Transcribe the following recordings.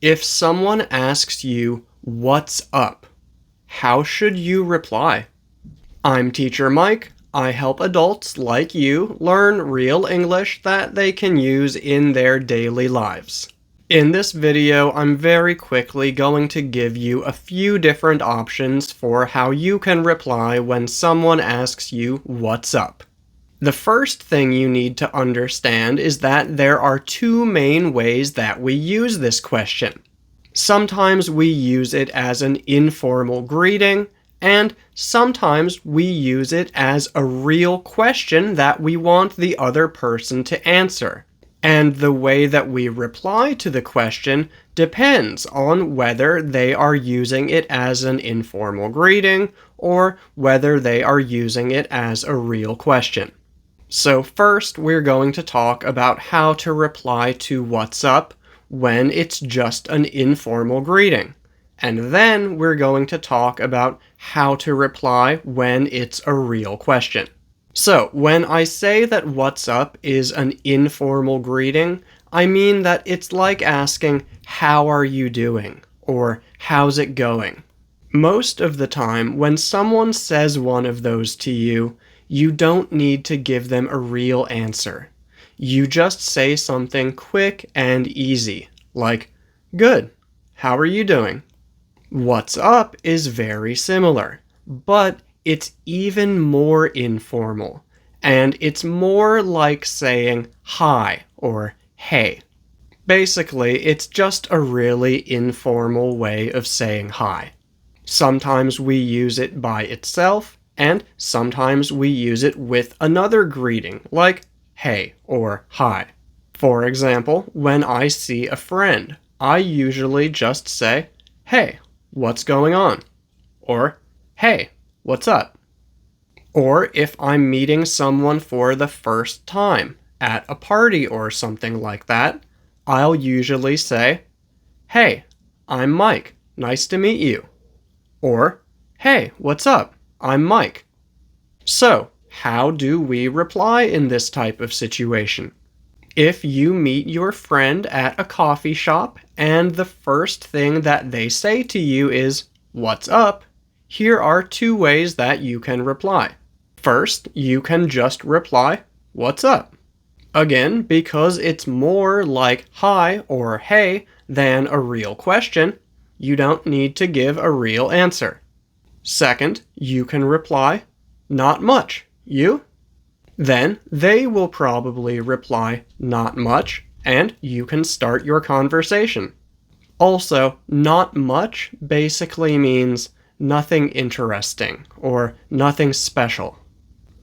If someone asks you, "What's up?" how should you reply? I'm Teacher Mike. I help adults like you learn real English that they can use in their daily lives. In this video, I'm very quickly going to give you a few different options for how you can reply when someone asks you, "What's up?" The first thing you need to understand is that there are two main ways that we use this question. Sometimes we use it as an informal greeting, and sometimes we use it as a real question that we want the other person to answer. And the way that we reply to the question depends on whether they are using it as an informal greeting or whether they are using it as a real question. So first, we're going to talk about how to reply to "What's up?" when it's just an informal greeting. And then we're going to talk about how to reply when it's a real question. So, when I say that "What's up?" is an informal greeting, I mean that it's like asking, "How are you doing?" or "How's it going?" Most of the time, when someone says one of those to you, you don't need to give them a real answer. You just say something quick and easy, like, "Good, how are you doing?" "What's up?" is very similar, but it's even more informal, and it's more like saying "hi" or "hey." Basically, it's just a really informal way of saying hi. Sometimes we use it by itself, and sometimes we use it with another greeting, like "hey" or "hi." For example, when I see a friend, I usually just say, "Hey, what's going on?" or "Hey, what's up?" Or if I'm meeting someone for the first time, at a party or something like that, I'll usually say, "Hey, I'm Mike. Nice to meet you." Or, "Hey, what's up? I'm Mike." So, how do we reply in this type of situation? If you meet your friend at a coffee shop and the first thing that they say to you is, "What's up?" here are two ways that you can reply. First, you can just reply, "What's up?" Again, because it's more like "hi" or "hey" than a real question, you don't need to give a real answer. Second, you can reply, "Not much. You?" Then they will probably reply, "Not much," and you can start your conversation. Also, "not much" basically means nothing interesting or nothing special.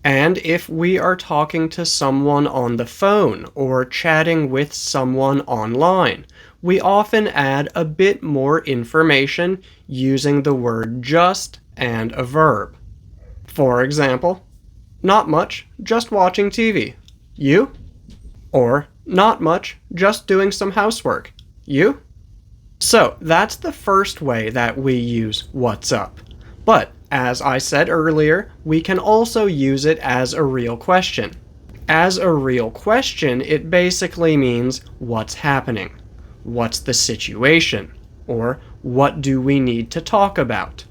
And if we are talking to someone on the phone or chatting with someone online, we often add a bit more information using the word "just" and a verb. For example, "Not much, just watching TV. You?" Or, "Not much, just doing some housework. You?" So, that's the first way that we use "What's up?" But, as I said earlier, we can also use it as a real question. As a real question, it basically means, "What's happening?" "What's the situation?" or "What do we need to talk about?"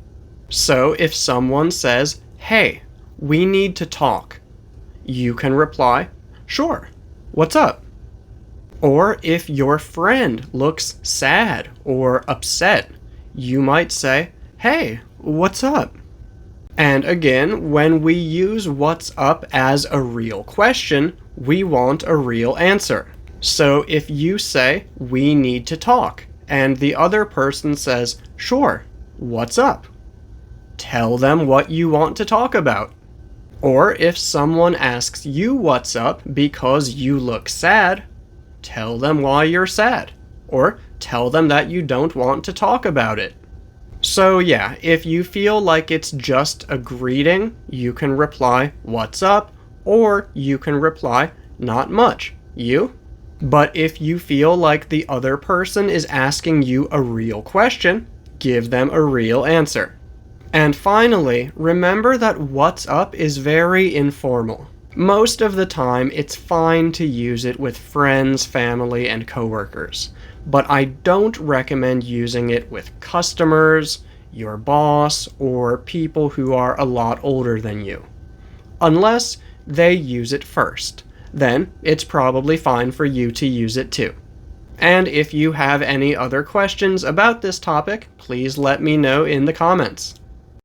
So, if someone says, "Hey, we need to talk," you can reply, "Sure, what's up?" Or if your friend looks sad or upset, you might say, "Hey, what's up?" And again, when we use "what's up" as a real question, we want a real answer. So if you say, "We need to talk," and the other person says, "Sure, what's up?" tell them what you want to talk about. Or if someone asks you what's up because you look sad, tell them why you're sad, or tell them that you don't want to talk about it. So yeah, if you feel like it's just a greeting, you can reply, "What's up?" or you can reply, "Not much. You?" But if you feel like the other person is asking you a real question, give them a real answer. And finally, remember that "What's up?" is very informal. Most of the time, it's fine to use it with friends, family, and coworkers. but I don't recommend using it with customers, your boss, or people who are a lot older than you. Unless they use it first. Then it's probably fine for you to use it too. And if you have any other questions about this topic, please let me know in the comments.